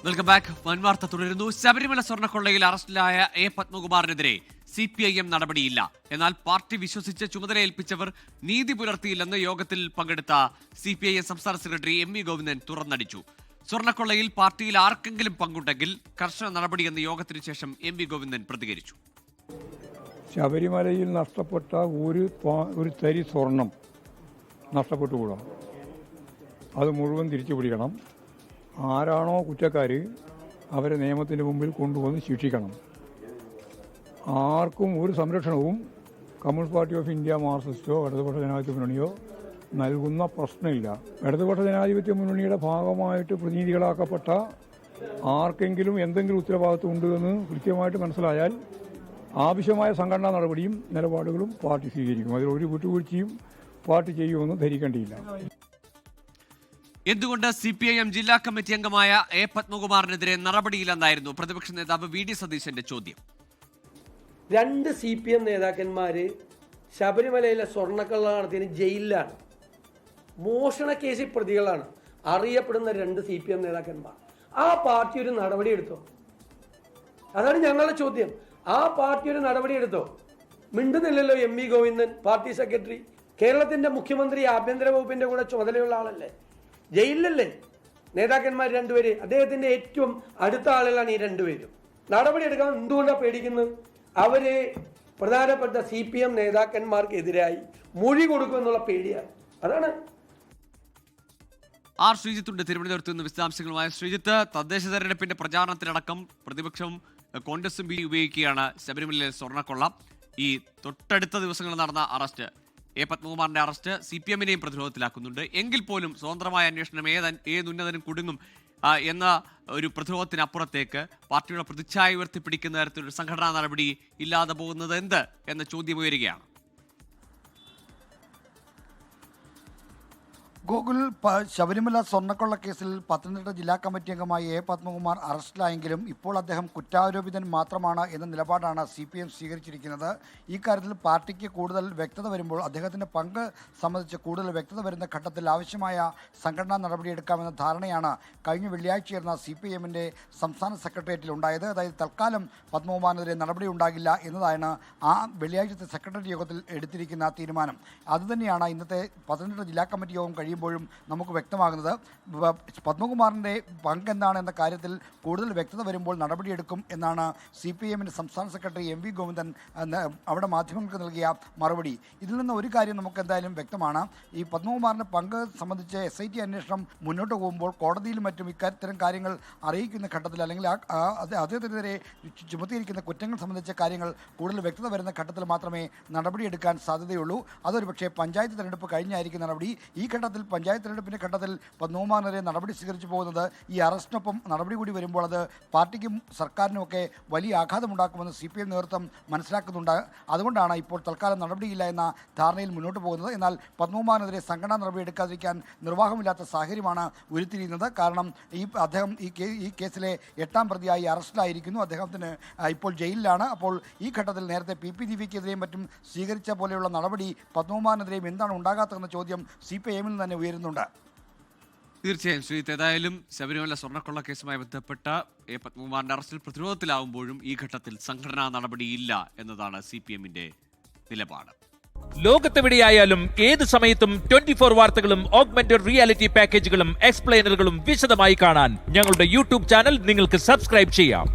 Welcome back. വൻവാർത്ത തുടരുന്നു. ശബരിമല സ്വർണ്ണക്കൊള്ളയിൽ അറസ്റ്റിലായ A പത്മകുമാറിനെതിരെ CPIM നടപടിയില്ല. എന്നാൽ പാർട്ടി വിശ്വസിച്ച് ചുമതലയേൽപ്പിച്ചവർ നീതി പുലർത്തിയില്ലെന്ന് യോഗത്തിൽ പങ്കെടുത്ത CPIM സംസ്ഥാന സെക്രട്ടറി MV ഗോവിന്ദൻ തുറന്നടിച്ചു. സ്വർണ്ണക്കൊള്ളയിൽ പാർട്ടിയിൽ ആർക്കെങ്കിലും പങ്കുണ്ടെങ്കിൽ കർശന നടപടിയെന്ന് യോഗത്തിനു ശേഷം MV ഗോവിന്ദൻ പ്രതികരിച്ചു. ശബരിമലയിൽ നഷ്ടപ്പെട്ട ഒരു തരി സ്വർണം നഷ്ടപ്പെട്ടുകൂടാ. അത് മുഴുവൻ തിരിച്ചു പിടിക്കണം. ആരാണോ കുറ്റക്കാർ അവരെ നിയമത്തിന് മുമ്പിൽ കൊണ്ടുവന്ന് ശിക്ഷിക്കണം. ആർക്കും ഒരു സംരക്ഷണവും കമ്മ്യൂണിസ്റ്റ് പാർട്ടി ഓഫ് ഇന്ത്യ, മാർക്സിസ്റ്റോ ഇടതുപക്ഷ ജനാധിപത്യ മുന്നണിയോ നൽകുന്ന പ്രശ്നമില്ല. ഇടതുപക്ഷ ജനാധിപത്യ മുന്നണിയുടെ ഭാഗമായിട്ട് പ്രതിനിധികളാക്കപ്പെട്ട ആർക്കെങ്കിലും എന്തെങ്കിലും ഉത്തരവാദിത്വം ഉണ്ട് എന്ന് കൃത്യമായിട്ട് മനസ്സിലായാൽ ആവശ്യമായ സംഘടനാ നടപടിയും നിലപാടുകളും പാർട്ടി സ്വീകരിക്കും. അതിൽ ഒരു വിട്ടുവീഴ്ചയും പാർട്ടി ചെയ്യുമെന്ന് ധരിക്കേണ്ടിയില്ല. എന്തുകൊണ്ട് CPIM ജില്ലാ കമ്മിറ്റി അംഗമായ എ പത്മകുമാറിനെതിരെ നടപടിയില്ലെന്നായിരുന്നു പ്രതിപക്ഷ നേതാവ് VD സതീശന്റെ ചോദ്യം. 2 CPM നേതാക്കന്മാർ ശബരിമലയിലെ സ്വർണ്ണക്കള്ള നടത്തിയതിന് ജയിലിലാണ്. മോഷണ കേസിൽ പ്രതികളാണ് അറിയപ്പെടുന്ന 2 CPM നേതാക്കന്മാർ. ആ പാർട്ടി ഒരു നടപടി എടുത്തോ? അതാണ് ഞങ്ങളുടെ ചോദ്യം. ആ പാർട്ടി ഒരു നടപടി എടുത്തോ? മിണ്ടുന്നില്ലല്ലോ MV ഗോവിന്ദൻ, പാർട്ടി സെക്രട്ടറി. കേരളത്തിന്റെ മുഖ്യമന്ത്രി ആഭ്യന്തര വകുപ്പിന്റെ കൂടെ ചുമതലയുള്ള ആളല്ലേ? ജയിലിലല്ലേ നേതാക്കന്മാർ 2 പേര്? അദ്ദേഹത്തിന്റെ ഏറ്റവും അടുത്ത ആളുകളാണ് ഈ 2 പേരും. നടപടി എടുക്കാൻ എന്തുകൊണ്ടാണ് പേടിക്കുന്നത്? അവര് പ്രധാനപ്പെട്ട CPM നേതാക്കന്മാർക്കെതിരായി മൊഴി കൊടുക്കുമെന്നുള്ള പേടിയാണ്. അതാണ്. ആർ ശ്രീജിത്തുണ്ട് തിരുവനന്തപുരത്ത് നിന്ന് വിശദാംശങ്ങളുമായ. ശ്രീജിത്ത്, തദ്ദേശ തെരഞ്ഞെടുപ്പിന്റെ പ്രചാരണത്തിനടക്കം പ്രതിപക്ഷവും കോൺഗ്രസും ഉപയോഗിക്കുകയാണ് ശബരിമലയിലെ സ്വർണ്ണക്കൊള്ള. ഈ തൊട്ടടുത്ത ദിവസങ്ങളിൽ നടന്ന അറസ്റ്റ്, എ പത്മകുമാറിന്റെ അറസ്റ്റ് CPM-നെയും പ്രതിരോധത്തിലാക്കുന്നുണ്ട്. എങ്കിൽ പോലും സ്വതന്ത്രമായ അന്വേഷണം ഏത് ഉന്നതനും കുടുങ്ങും എന്ന ഒരു പ്രതിരോധത്തിനപ്പുറത്തേക്ക് പാർട്ടിയുടെ പ്രതിച്ഛായ ഉയർത്തിപ്പിടിക്കുന്ന തരത്തിലൊരു സംഘടനാ നടപടി ഇല്ലാതെ പോകുന്നത് എന്ത് എന്ന ചോദ്യം ഉയരുകയാണ്. ഗോകുൽ, ശബരിമല സ്വർണ്ണക്കൊള്ള കേസിൽ പത്തനംതിട്ട ജില്ലാ കമ്മിറ്റി അംഗമായ എ പത്മകുമാർ അറസ്റ്റിലായെങ്കിലും ഇപ്പോൾ അദ്ദേഹം കുറ്റാരോപിതൻ മാത്രമാണ് എന്ന നിലപാടാണ് CPM സ്വീകരിച്ചിരിക്കുന്നത്. ഈ കാര്യത്തിൽ പാർട്ടിക്ക് കൂടുതൽ വ്യക്തത വരുമ്പോൾ, അദ്ദേഹത്തിൻ്റെ പങ്ക് സംബന്ധിച്ച് കൂടുതൽ വ്യക്തത വരുന്ന ഘട്ടത്തിൽ ആവശ്യമായ സംഘടനാ നടപടിയെടുക്കാമെന്ന ധാരണയാണ് കഴിഞ്ഞ വെള്ളിയാഴ്ച ചേർന്ന CPM-ന്റെ സംസ്ഥാന സെക്രട്ടേറിയറ്റിൽ ഉണ്ടായത്. അതായത് തൽക്കാലം പത്മകുമാറിനെതിരെ നടപടി ഉണ്ടാകില്ല എന്നതാണ് ആ വെള്ളിയാഴ്ചത്തെ സെക്രട്ടേറിയറ്റ് യോഗത്തിൽ എടുത്തിരിക്കുന്ന തീരുമാനം. അതുതന്നെയാണ് ഇന്നത്തെ പത്തനംതിട്ട ജില്ലാ കമ്മിറ്റി യോഗം കഴിയുമ്പോഴും നമുക്ക് വ്യക്തമാകുന്നത്. പത്മകുമാറിൻ്റെ പങ്ക് എന്താണ് എന്ന കാര്യത്തിൽ കൂടുതൽ വ്യക്തത വരുമ്പോൾ നടപടിയെടുക്കും എന്നാണ് CPM-ന്റെ സംസ്ഥാന സെക്രട്ടറി MV ഗോവിന്ദൻ അവിടെ മാധ്യമങ്ങൾക്ക് നൽകിയ മറുപടി. ഇതിൽ നിന്ന് ഒരു കാര്യം നമുക്ക് എന്തായാലും വ്യക്തമാണ്. ഈ പത്മകുമാറിൻ്റെ പങ്ക് സംബന്ധിച്ച് SIT അന്വേഷണം മുന്നോട്ട് പോകുമ്പോൾ കോടതിയിലും മറ്റും ഇത്തരം കാര്യങ്ങൾ അറിയിക്കുന്ന ഘട്ടത്തിൽ, അല്ലെങ്കിൽ അദ്ദേഹത്തിനെതിരെ ചുമത്തിയിരിക്കുന്ന കുറ്റങ്ങൾ സംബന്ധിച്ച കാര്യങ്ങൾ കൂടുതൽ വ്യക്തത വരുന്ന ഘട്ടത്തിൽ മാത്രമേ നടപടിയെടുക്കാൻ സാധ്യതയുള്ളൂ. അതൊരു പക്ഷേ പഞ്ചായത്ത് തെരഞ്ഞെടുപ്പ് കഴിഞ്ഞായിരിക്കും നടപടി. ഈ ഘട്ടത്തിൽ പഞ്ചായത്ത് തെരഞ്ഞെടുപ്പിൻ്റെ ഘട്ടത്തിൽ പത്മകുമാറിനെതിരെ നടപടി സ്വീകരിച്ചു പോകുന്നത് ഈ അറസ്റ്റിനൊപ്പം നടപടി കൂടി വരുമ്പോൾ അത് പാർട്ടിക്കും സർക്കാരിനുമൊക്കെ വലിയ ആഘാതമുണ്ടാക്കുമെന്ന് CPM നേതൃത്വം മനസ്സിലാക്കുന്നുണ്ട്. അതുകൊണ്ടാണ് ഇപ്പോൾ തൽക്കാലം നടപടിയില്ല എന്ന ധാരണയിൽ മുന്നോട്ട് പോകുന്നത്. എന്നാൽ പത്മകുമാറിനെതിരെ സംഘടനാ നടപടി എടുക്കാതിരിക്കാൻ നിർവാഹമില്ലാത്ത സാഹചര്യമാണ് ഉരുത്തിരിയുന്നത്. കാരണം അദ്ദേഹം ഈ കേസിലെ 8ാം പ്രതിയായി അറസ്റ്റിലായിരിക്കുന്നു. അദ്ദേഹത്തിന് ഇപ്പോൾ ജയിലിലാണ്. അപ്പോൾ ഈ ഘട്ടത്തിൽ നേരത്തെ PPDVക്കെതിരെയും മറ്റും സ്വീകരിച്ച പോലെയുള്ള നടപടി പത്മകുമാറിനെതിരെയും എന്താണ് ഉണ്ടാകാത്തതെന്ന ചോദ്യം CPM-ൽ തന്നെ ഉയരുന്നുണ്ട്. തീർച്ചയായും ശ്രീജിത്ത്, ഏതായാലും ശബരിമല സ്വർണ്ണക്കൊള്ള കേസുമായി ബന്ധപ്പെട്ട എ പത്മകുമാറിന്റെ അറസ്റ്റിൽ പ്രതിരോധത്തിലാവുമ്പോഴും ഈ ഘട്ടത്തിൽ സംഘടനാ നടപടിയില്ല എന്നതാണ് CPM-ന്റെ നിലപാട്. ലോകത്തെവിടെയായാലും ഏത് സമയത്തും 24 വാർത്തകളും ഓഗ്മെന്റഡ് റിയാലിറ്റി പാക്കേജുകളും എക്സ്പ്ലെയിനറുകളും വിശദമായി കാണാൻ ഞങ്ങളുടെ YouTube ചാനൽ നിങ്ങൾക്ക് സബ്സ്ക്രൈബ് ചെയ്യാം.